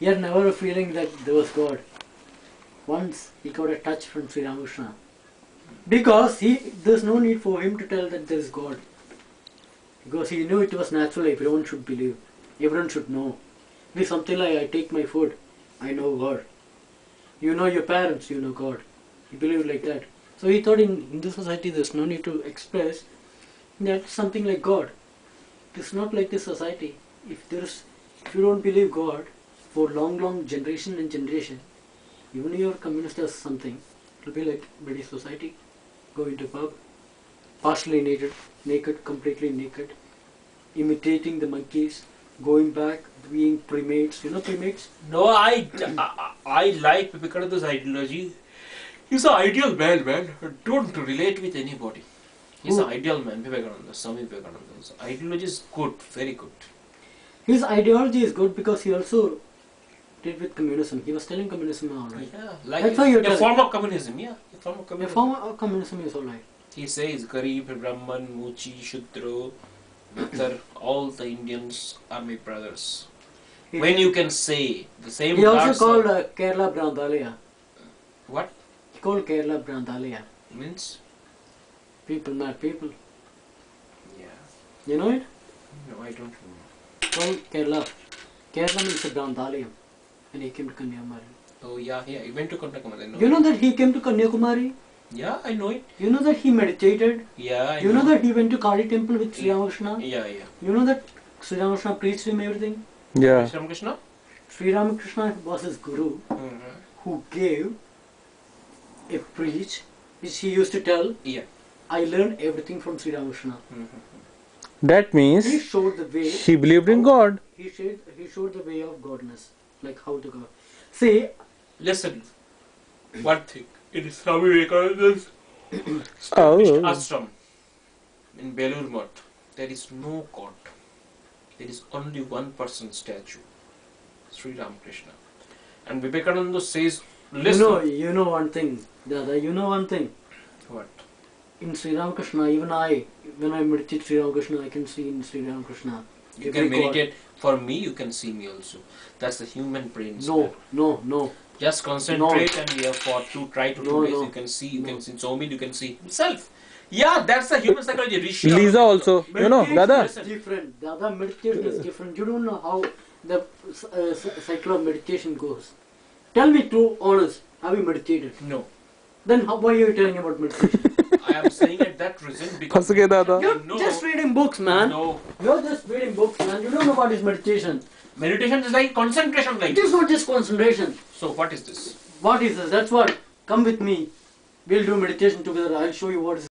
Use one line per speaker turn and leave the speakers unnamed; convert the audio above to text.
He had never a feeling that there was God. Once he got a touch from Sri Ramakrishna. Because there's no need for him to tell that there is God. Because he knew it was natural, everyone should believe. Everyone should know. It is something like, I take my food, I know God. You know your parents, you know God. He believed like that. So he thought in Hindu society there's no need to express that something like God. It's not like this society. If you don't believe God for long generation and generation, even your communist or something, it'll be like British society. Go into pub, partially naked, completely naked, imitating the monkeys, going back, being primates. You know primates?
No, I like Vivekananda's ideology. He's an ideal man. Don't relate with anybody. He's an ideal man, Vivekananda, Swami Vivekananda. His ideology is good, very good.
His ideology is good because he also did with communism. He was telling communism alright.
Yeah, like
That's why you're
a form of communism, yeah. A form of
A
communism.
form of communism is alright.
He says Garib, Brahman, Muchi, Shudra, Mitar, all the Indians are my brothers. When you can say the same
He also
gods
called
are-
Kerala Brandalaya.
What?
He called Kerala Brandalaya.
Means?
People, mad people.
Yeah.
You know it?
No, I don't know.
Called Kerala. Kerala means a Brandalaya. And he came to Kanyakumari.
Oh yeah, he went to Kanyakumari. No.
You know that he came to Kanyakumari?
Yeah, I know it.
You know that he meditated?
Yeah, I
You know that he went to Kali temple with Sri
Yeah.
Ramakrishna?
Yeah.
You know that Sri Ramakrishna preached him everything?
Yeah.
Sri Ramakrishna?
Sri Ramakrishna was his guru who gave a preach which he used to tell,
Yeah.
I learned everything from Sri Ramakrishna.
That
He
means
showed the way.
she believed in God.
He showed the way of godness, like how to go. See,
Listen, one thing. It is Swami Vivekananda's
Oh.
established ashram in Belur Math. There is no god. There is only one person statue, Sri Ramakrishna. And Vivekananda says, listen.
you know one thing, Dada, you know one thing.
What?
In Sri Ramakrishna, even when I meditate Sri Ramakrishna, I can see in Sri Ramakrishna.
You
every
can
god.
meditate. For me, you can see me also. That's the human brain.
No.
Just concentrate and you have to try to do this.
No.
You can see, you can see Zombie, you can see himself. Yeah, that's the human psychology. Rishi
Lisa also. You know,
Meditation
Dada.
is different. Dada, meditation is different. You don't know how the cycle of meditation goes. Tell me true, honest. Have you meditated?
No.
Then why are you telling about meditation?
I am saying it that reason because
फंस गए दादा.
You're
No.
just reading books, man.
No.
You're just reading books, man. You don't know what is meditation.
Meditation is like concentration, like
It is not just concentration.
So what is this?
What is this? That's what. Come with me. We'll do meditation together. I'll show you what is